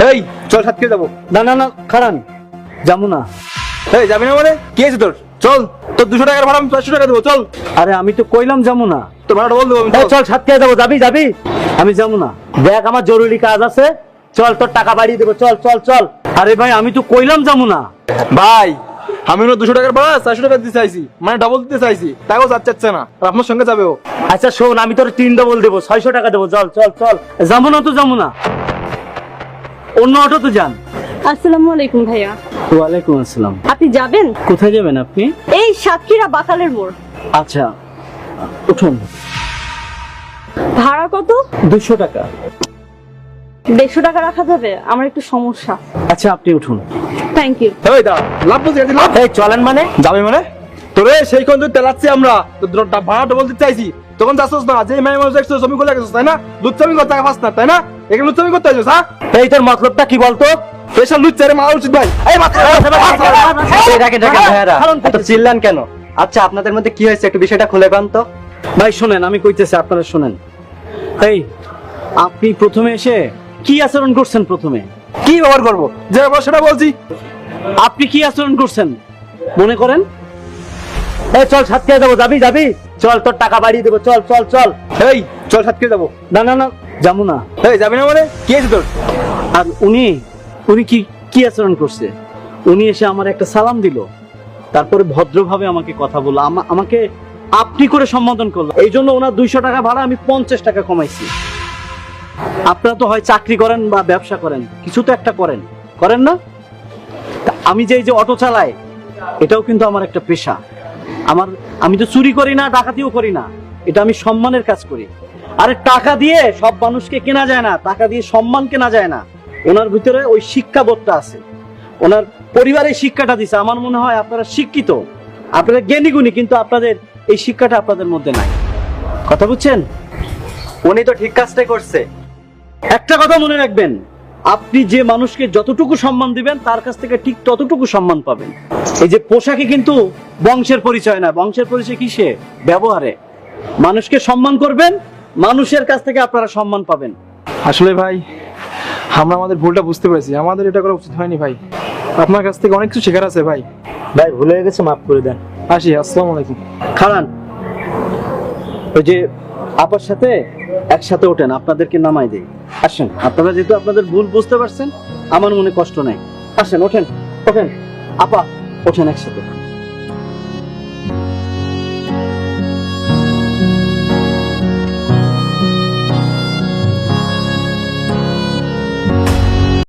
এই চল সাতক্ষীরা যাবো। না না না খারান, যাবো না। এই যাবি না মানে কি আছে তোর? চল, তোর 200 টাকার ভাড়া আমি 500 টাকা দেবো, চল। আরে আমি তো কইলাম যাবো না। তোর ভাড়াটা বল দেবো আমি, এই চল। চল সাতক্ষীরা যাবো, যাবি যাবি? আমি যাবো না, দেখ আমার জরুরি কাজ আছে, চল তোর টাকা বাড়িয়ে দেবো, চল চল চল। আরে ভাই আমি তো কইলাম যাবো না। ভাই আমি ওর 200 টাকার ভাড়া 400 টাকা দিতে চাইছি, মানে ডাবল দিতে চাইছি, তাকেও যাচ্ছে না, আর আপনার সঙ্গে যাবে ও। আচ্ছা শোন, আমি তোর 3 ডবল দেবো, 600 টাকা দেবো, চল চল চল। যাবো না তো যাবো না, অন্য অটো তো যান। আসসালামু আলাইকুম ভাইয়া। ওয়ালাইকুম আসসালাম। আপনি যাবেন? কোথায় যাবেন আপনি? এই সাতক্ষীরা বাকালের মোড়। আচ্ছা উঠুন। ভাড়া কত? 200 টাকা। 150 টাকা রাখা যাবে? আমার একটু সমস্যা। আচ্ছা আপনি উঠুন। Thank you. এই দাঁড়া, লাভ বলছি গাড়ি লাভ। এই চলেন মানে? যাবে মানে তোরে সেই কোন তুই তেলাচ্ছি আমরা, তোর ভাড়া ডবল দিতে চাইছি, তখন যাচ্ছিস না, যে মেয়ে মানুষ দেখছিস ছবি খুলে গেছিস, তাই না? লুচ্চামি করতে টাকা পাস না, তাই না? এখানে লুচ্চামি করতে আসছিস, হ্যাঁ? এই তোর মতলবটা কি বলতো? পেশা লুচ্চারে মারা উচিত ভাই। এই মাথা দেখেন ভাইয়ারা, এত চিল্লান কেন? আচ্ছা আপনাদের মধ্যে কি হয়েছে একটু বিষয়টা খুলে কন তো। ভাই শোনেন, আমি কইতেছি আপনারা শোনেন। এই আপনি প্রথমে এসে কি আচরণ করছেন? প্রথমে কি ব্যবহার করবো, যে ব্যবহার সেটা বলছি। আপনি কি আচরণ করছেন মনে করেন? এই চল সাতক্ষীরা যাবো, যাবি যাবি? চল তোর টাকা বাড়িয়ে দেবো, চল চল চল। এই চল সাতক্ষীরা যাবো। না না না যাবো না। এই যাবি না মানে কি আছে তোর? আর উনি উনি কি কি আচরণ করছে? উনি এসে আমার একটা সালাম দিল, তারপরে ভদ্রভাবে আমাকে কথা বললো, আমাকে আপনি করে সম্বোধন করলো। এই জন্য ওনার 200 টাকা ভাড়া আমি 50 টাকা কমাইছি। আপনারা তো হয় চাকরি করেন বা ব্যবসা করেন, কিছু তো একটা করেন, করেন না? তা আমি যে এই যে অটো চালাই, এটাও কিন্তু আমার একটা পেশা। আমি তো চুরি করি না, ডাকাতিও করি না, এটা আমি সম্মানের কাজ করি। আরে টাকা দিয়ে সব মানুষকে কেনা যায় না, টাকা দিয়ে সম্মান কেনা যায় না। ওনার ভিতরে ওই শিক্ষাবোধটা আছে, ওনার পরিবারের শিক্ষাটা দিছে। আমার মনে হয় আপনারা শিক্ষিত, আপনারা জ্ঞানী গুণী, কিন্তু আপনাদের এই শিক্ষাটা আপনাদের মধ্যে নাই। কথা বুঝছেন? উনি তো ঠিক কাজটাই করছে। একটা কথা মনে রাখবেন, আপনি যে মানুষকে যতটুকু সম্মান দিবেন তার কাছ থেকে ঠিক ততটুকু সম্মান পাবেন। এই যে পোশাকে কিন্তু বংশের পরিচয় না, বংশের পরিচয় কিসে? ব্যবহারে। মানুষকে সম্মান করবেন, মানুষের কাছ থেকে আপনারা সম্মান পাবেন। আসলে ভাই আমরা আমাদের ভুলটা বুঝতে পেরেছি, আমাদের এটা করা উচিত হয়নি ভাই। আপনার কাছ থেকে অনেক কিছু শেখার আছে ভাই। ভাই ভুলে গেছে, মাফ করে দেন। আসি, আসসালামু আলাইকুম। খারান, ওই যে আপার সাথে একসাথে ওঠেন, আপনাদেরকে নামাই দেই। আসেন, আপনারা যেহেতু আপনাদের ভুল বুঝতে পারছেন, আমার মনে কষ্ট নাই। আসেন, ওঠেন ওঠেন আপা, ওঠেন একসাথে।